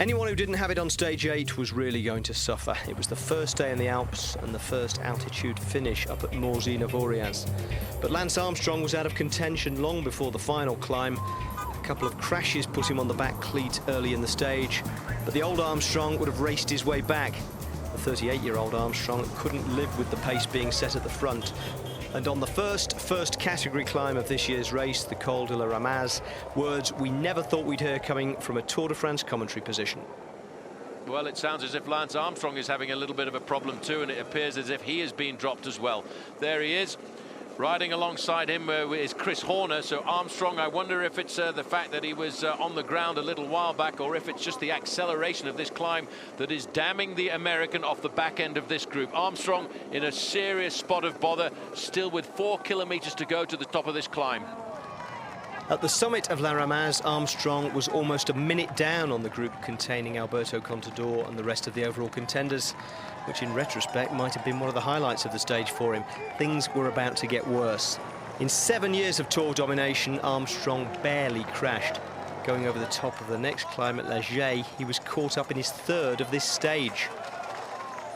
Anyone who didn't have it on stage 8 was really going to suffer. It was the first day in the Alps and the first altitude finish up at morzine, avoriaz. But Lance Armstrong was out of contention long before the final climb. A couple of crashes put him on the back cleat early in the stage, but the old Armstrong would have raced his way back. The 38-year-old Armstrong couldn't live with the pace being set at the front. And on the first category climb of this year's race, the Col de la Ramaz, words we never thought we'd hear coming from a Tour de France commentary position. Well, it sounds as if Lance Armstrong is having a little bit of a problem too, and it appears as if he is being dropped as well. There he is. Riding alongside him is Chris Horner. So Armstrong, I wonder if it's the fact that he was on the ground a little while back, or if it's just the acceleration of this climb that is damning the American off the back end of this group. Armstrong in a serious spot of bother, still with 4 kilometers to go to the top of this climb. At the summit of La Ramaz, Armstrong was almost a minute down on the group containing Alberto Contador and the rest of the overall contenders, which in retrospect might have been one of the highlights of the stage for him. Things were about to get worse. In 7 years of Tour domination, Armstrong barely crashed. Going over the top of the next climb at La Gée, he was caught up in his third of this stage.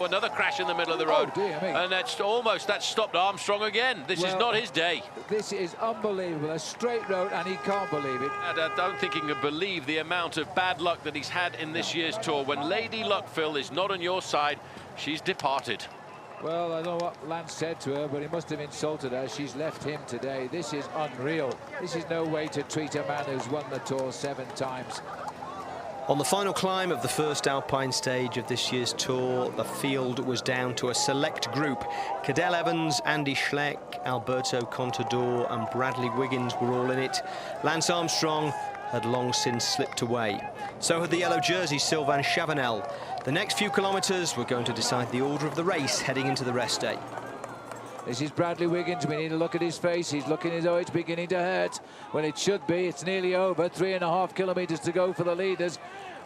Another crash in the middle of the road, oh, dear me. And that stopped Armstrong again. This is not his day. This is unbelievable, a straight road, and he can't believe it. And I don't think he can believe the amount of bad luck that he's had in this year's Tour. When Lady Luck, Phil, is not on your side, she's departed. Well, I don't know what Lance said to her, but he must have insulted her. She's left him today. This is unreal. This is no way to treat a man who's won the Tour 7 times. On the final climb of the first alpine stage of this year's Tour, the field was down to a select group. Cadel Evans, Andy Schleck, Alberto Contador and Bradley Wiggins were all in it. Lance Armstrong had long since slipped away. So had the yellow jersey Sylvain Chavanel. The next few kilometres were going to decide the order of the race heading into the rest day. This is Bradley Wiggins. We need to look at his face. He's looking as though it's beginning to hurt. Well, it should be. It's nearly over. 3.5 kilometres to go for the leaders.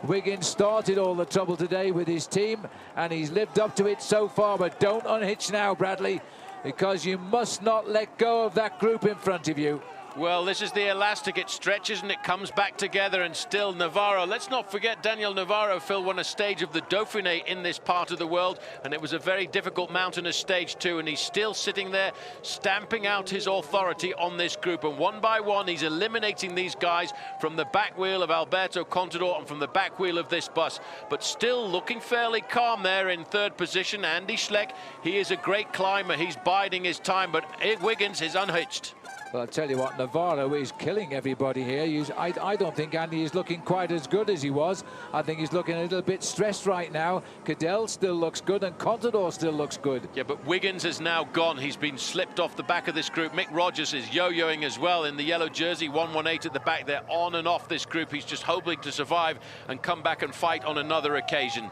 Wiggins started all the trouble today with his team, and he's lived up to it so far. But don't unhitch now, Bradley, because you must not let go of that group in front of you. Well, this is the elastic. It stretches and it comes back together, and still Navarro. Let's not forget Daniel Navarro, Phil, won a stage of the Dauphiné in this part of the world, and it was a very difficult mountainous stage too, and he's still sitting there stamping out his authority on this group, and one by one he's eliminating these guys from the back wheel of Alberto Contador and from the back wheel of this bus, but still looking fairly calm there in third position. Andy Schleck, he is a great climber. He's biding his time, but Wiggins is unhitched. Well, I'll tell you what, Navarro is killing everybody here. I don't think Andy is looking quite as good as he was. I think he's looking a little bit stressed right now. Cadel still looks good, and Contador still looks good. Yeah, but Wiggins is now gone. He's been slipped off the back of this group. Mick Rogers is yo-yoing as well in the yellow jersey, 118 at the back. They're on and off this group. He's just hoping to survive and come back and fight on another occasion.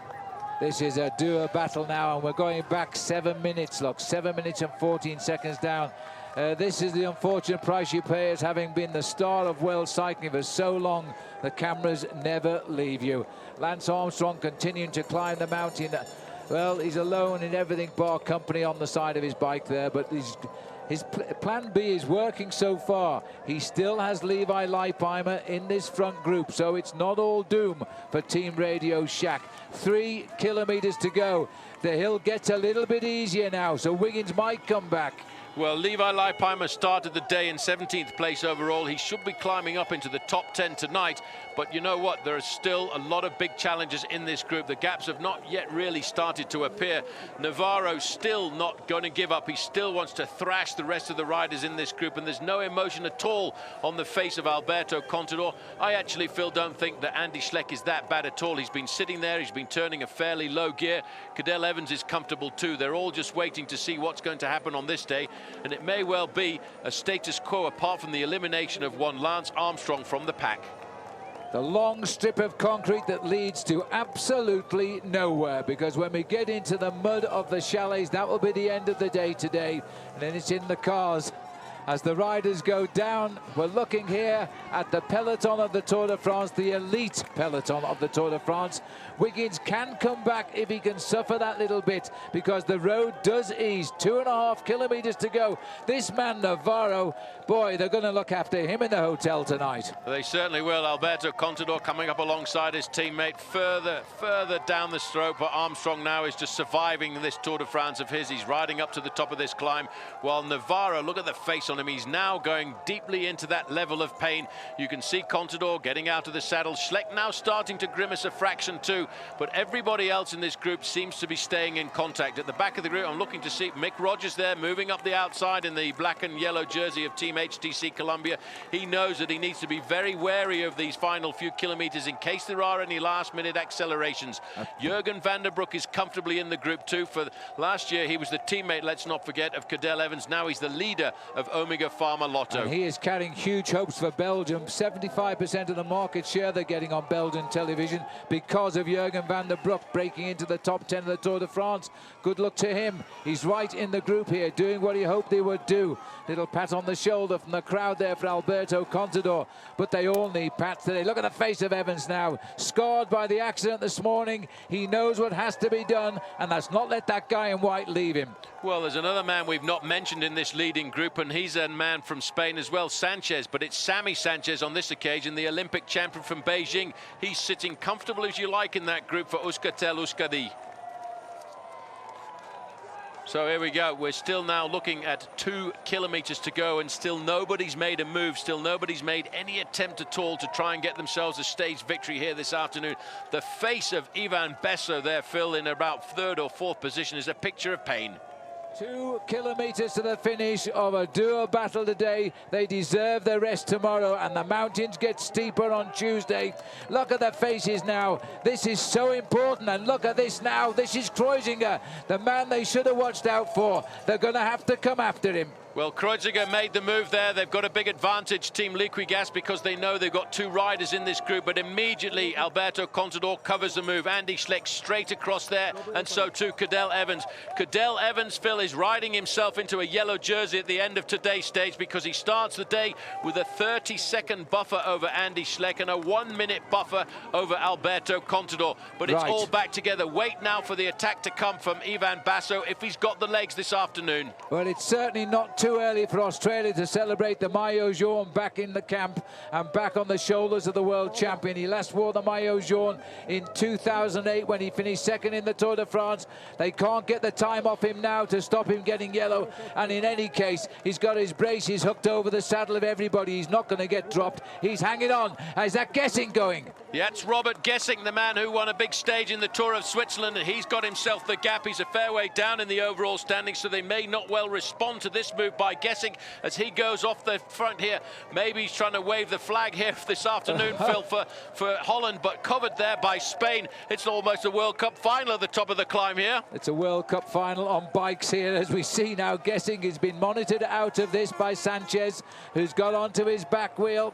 This is a duo battle now, and we're going back 7 minutes, look, 7 minutes and 14 seconds down. This is the unfortunate price you pay as having been the star of world cycling for so long. The cameras never leave you. Lance Armstrong continuing to climb the mountain. Well, he's alone in everything bar company on the side of his bike there, but his plan B is working so far. He still has Levi Leipheimer in this front group, so it's not all doom for Team Radio Shack. 3 kilometers to go. The hill gets a little bit easier now, so Wiggins might come back. Well, Levi Leipheimer started the day in 17th place overall. He should be climbing up into the top 10 tonight. But you know what? There are still a lot of big challenges in this group. The gaps have not yet really started to appear. Navarro's still not going to give up. He still wants to thrash the rest of the riders in this group. And there's no emotion at all on the face of Alberto Contador. I actually, Phil, don't think that Andy Schleck is that bad at all. He's been sitting there. He's been turning a fairly low gear. Cadel Evans is comfortable too. They're all just waiting to see what's going to happen on this day. And it may well be a status quo apart from the elimination of one Lance Armstrong from the pack. The long strip of concrete that leads to absolutely nowhere, because when we get into the mud of the chalets, that will be the end of the day today. And then it's in the cars as the riders go down. We're looking here at the peloton of the Tour de France, the elite peloton of the Tour de France. Wiggins can come back if he can suffer that little bit, because the road does ease. 2.5 kilometers to go. This man Navarro, boy, they're going to look after him in the hotel tonight. They certainly will. Alberto Contador coming up alongside his teammate further down the stroke, but Armstrong now is just surviving this Tour de France of his. He's riding up to the top of this climb, while Navarro, look at the face on him, he's now going deeply into that level of pain. You can see Contador getting out of the saddle. Schleck now starting to grimace a fraction too, but everybody else in this group seems to be staying in contact. At the back of the group, I'm looking to see Mick Rogers there moving up the outside in the black and yellow jersey of Team HTC Columbia. He knows that he needs to be very wary of these final few kilometers in case there are any last-minute accelerations. Jurgen van der Broek is comfortably in the group too. For last year, he was the teammate, let's not forget, of Cadel Evans. Now he's the leader of Omega Pharma Lotto. And he is carrying huge hopes for Belgium. 75% of the market share they're getting on Belgian television because of Jurgen van der Broek breaking into the top 10 of the Tour de France. Good luck to him. He's right in the group here, doing what he hoped they would do. Little pat on the shoulder from the crowd there for Alberto Contador, but they all need pats today. Look at the face of Evans now, scarred by the accident this morning. He knows what has to be done, and that's not let that guy in white leave him. Well, there's another man we've not mentioned in this leading group, and he's a man from Spain as well, Sanchez, but it's Sammy Sanchez on this occasion, the Olympic champion from Beijing. He's sitting comfortable as you like in that group for Euskaltel Euskadi. So here we go. We're still now looking at 2 kilometers to go, and still nobody's made a move. Still nobody's made any attempt at all to try and get themselves a stage victory here this afternoon. The face of Ivan Besso there, Phil, in about 3rd or 4th position, is a picture of pain. 2 kilometers to the finish of a duo battle today. They deserve the rest tomorrow, and the mountains get steeper on Tuesday. Look at the faces now. This is so important, and look at this now. This is Kreuziger, the man they should have watched out for. They're going to have to come after him. Well, Kreuziger made the move there. They've got a big advantage, Team Liquigas, because they know they've got 2 riders in this group. But immediately, Alberto Contador covers the move. Andy Schleck straight across there, and so too Cadel Evans. Cadel Evans, Phil, is riding himself into a yellow jersey at the end of today's stage, because he starts the day with a 30-second buffer over Andy Schleck and a 1-minute buffer over Alberto Contador. But it's all back together. Wait now for the attack to come from Ivan Basso if he's got the legs this afternoon. Well, it's certainly not too early for Australia to celebrate the maillot jaune back in the camp and back on the shoulders of the world champion. He last wore the maillot jaune in 2008 when he finished 2nd in the Tour de France. They can't get the time off him now to stop him getting yellow, and in any case, he's got his braces hooked over the saddle of everybody. He's not going to get dropped. He's hanging on. Is that Gessing going? Yeah, it's Robert Gessing, the man who won a big stage in the Tour of Switzerland, and he's got himself the gap. He's a fair way down in the overall standing, so they may not well respond to this move by Gessing as he goes off the front here. Maybe he's trying to wave the flag here this afternoon, Phil, for Holland, but covered there by Spain. It's almost a World Cup final at the top of the climb here. It's a World Cup final on bikes here, as we see now. Gessing has been monitored out of this by Sanchez, who's got onto his back wheel.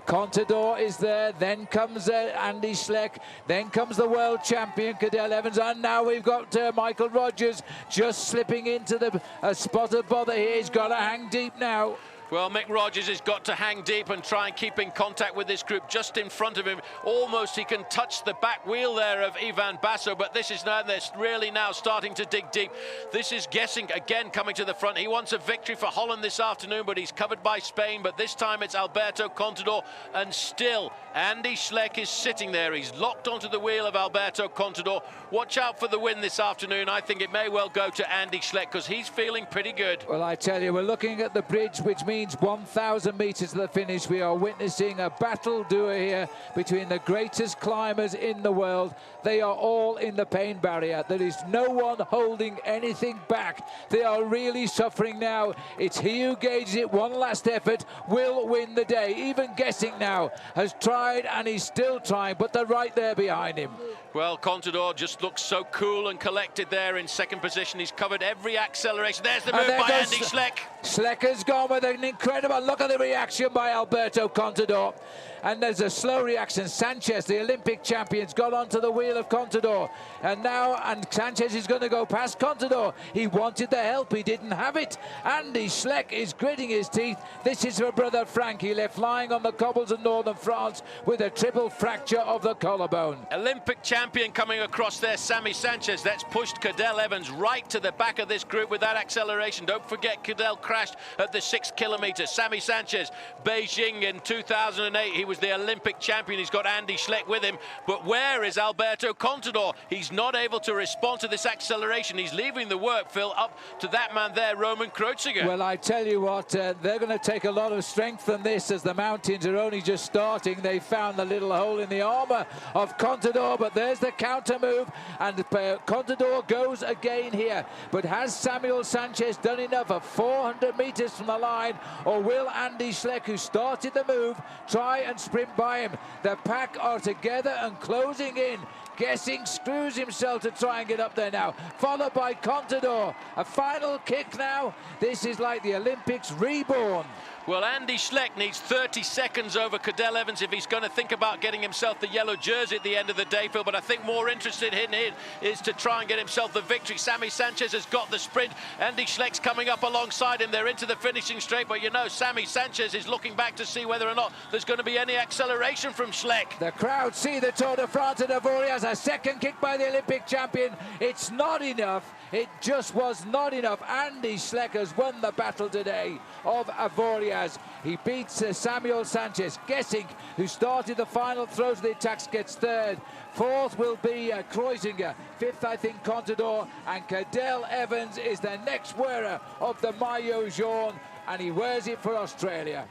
Contador is there, then comes Andy Schleck, then comes the world champion Cadel Evans, and now we've got Michael Rogers just slipping into the spot of bother here. He's got to hang deep now. Well, Mick Rogers has got to hang deep and try and keep in contact with this group just in front of him. Almost he can touch the back wheel there of Ivan Basso, but this is now, they're really now starting to dig deep. This is Gessing again coming to the front. He wants a victory for Holland this afternoon, but he's covered by Spain. But this time it's Alberto Contador, and still Andy Schleck is sitting there. He's locked onto the wheel of Alberto Contador. Watch out for the win this afternoon. I think it may well go to Andy Schleck because he's feeling pretty good. Well, I tell you, we're looking at the bridge, which means 1,000 meters to the finish. We are witnessing a battle duo here between the greatest climbers in the world. They are all in the pain barrier. There is no one holding anything back. They are really suffering now. It's he who gauges it. One last effort will win the day. Even Gessing now has tried, and he's still trying, but they're right there behind him. Well, Contador just looks so cool and collected there in 2nd position. He's covered every acceleration. There's the move by Andy Schleck. Schleck has gone with an incredible, look at the reaction by Alberto Contador. And there's a slow reaction. Sanchez, the Olympic champion's got onto the wheel of Contador. And Sanchez is going to go past Contador. He wanted the help, he didn't have it. Andy Schleck is gritting his teeth. This is her brother Frank. He left lying on the cobbles of northern France with a triple fracture of the collarbone. Olympic champion coming across there, Sammy Sanchez. That's pushed Cadel Evans right to the back of this group with that acceleration. Don't forget, Cadel crashed at the 6 kilometers. Sammy Sanchez, Beijing in 2008. He was the Olympic champion. He's got Andy Schleck with him. But where is Alberto Contador? He's not able to respond to this acceleration. He's leaving the work, Phil, up to that man there, Roman Kreuziger. Well, I tell you what, they're going to take a lot of strength from this as the mountains are only just starting. They found the little hole in the armour of Contador, but there's the counter move, and Contador goes again here. But has Samuel Sanchez done enough of 400 metres from the line, or will Andy Schleck, who started the move, try and sprint by him? The pack are together and closing in. Guessing screws himself to try and get up there now, followed by Contador. A final kick now. This is like the Olympics reborn. Well, Andy Schleck needs 30 seconds over Cadel Evans if he's going to think about getting himself the yellow jersey at the end of the day, Phil. But I think more interested in it is to try and get himself the victory. Sammy Sanchez has got the sprint. Andy Schleck's coming up alongside him. They're into the finishing straight. But, you know, Sammy Sanchez is looking back to see whether or not there's going to be any acceleration from Schleck. The crowd see the Tour de France at avoriaz. A second kick by the Olympic champion. It's not enough. It just was not enough. Andy Schleck has won the battle today of avoriaz. He beats Samuel Sanchez. Guessing, who started the final throw to the attacks, gets third. Fourth will be Kreuziger. Fifth, I think, Contador. And Cadel Evans is the next wearer of the maillot jaune, and he wears it for Australia.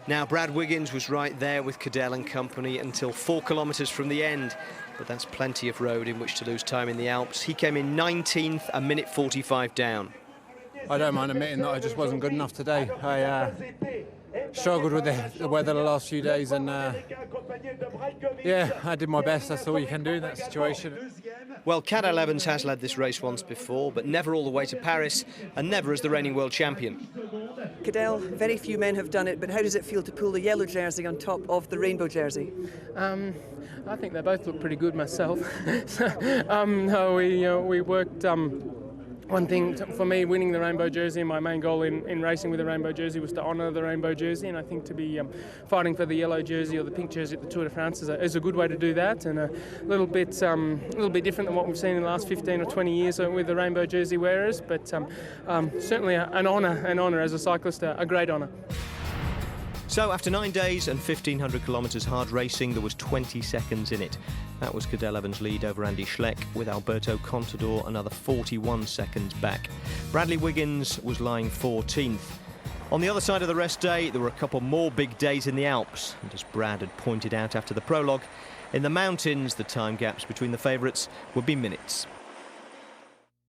Now, Brad Wiggins was right there with Cadel and company until 4 kilometres from the end. But that's plenty of road in which to lose time in the Alps. He came in 19th, a minute 45 down. I don't mind admitting that I just wasn't good enough today. I struggled with the weather the last few days, and yeah, I did my best. That's all you can do in that situation. Well, Cadel Evans has led this race once before, but never all the way to Paris, and never as the reigning world champion. Cadel, very few men have done it, but how does it feel to pull the yellow jersey on top of the rainbow jersey? I think they both look pretty good myself. No, we worked. One thing for me, winning the rainbow jersey, my main goal in racing with the rainbow jersey was to honour the rainbow jersey, and I think to be fighting for the yellow jersey or the pink jersey at the Tour de France is a good way to do that, and a little bit different than what we've seen in the last 15 or 20 years with the rainbow jersey wearers, but certainly an honour as a cyclist, a great honour. So after 9 days and 1,500 kilometres hard racing, there was 20 seconds in it. That was Cadel Evans' lead over Andy Schleck, with Alberto Contador another 41 seconds back. Bradley Wiggins was lying 14th. On the other side of the rest day, there were a couple more big days in the Alps. And as Brad had pointed out after the prologue, in the mountains, the time gaps between the favourites would be minutes.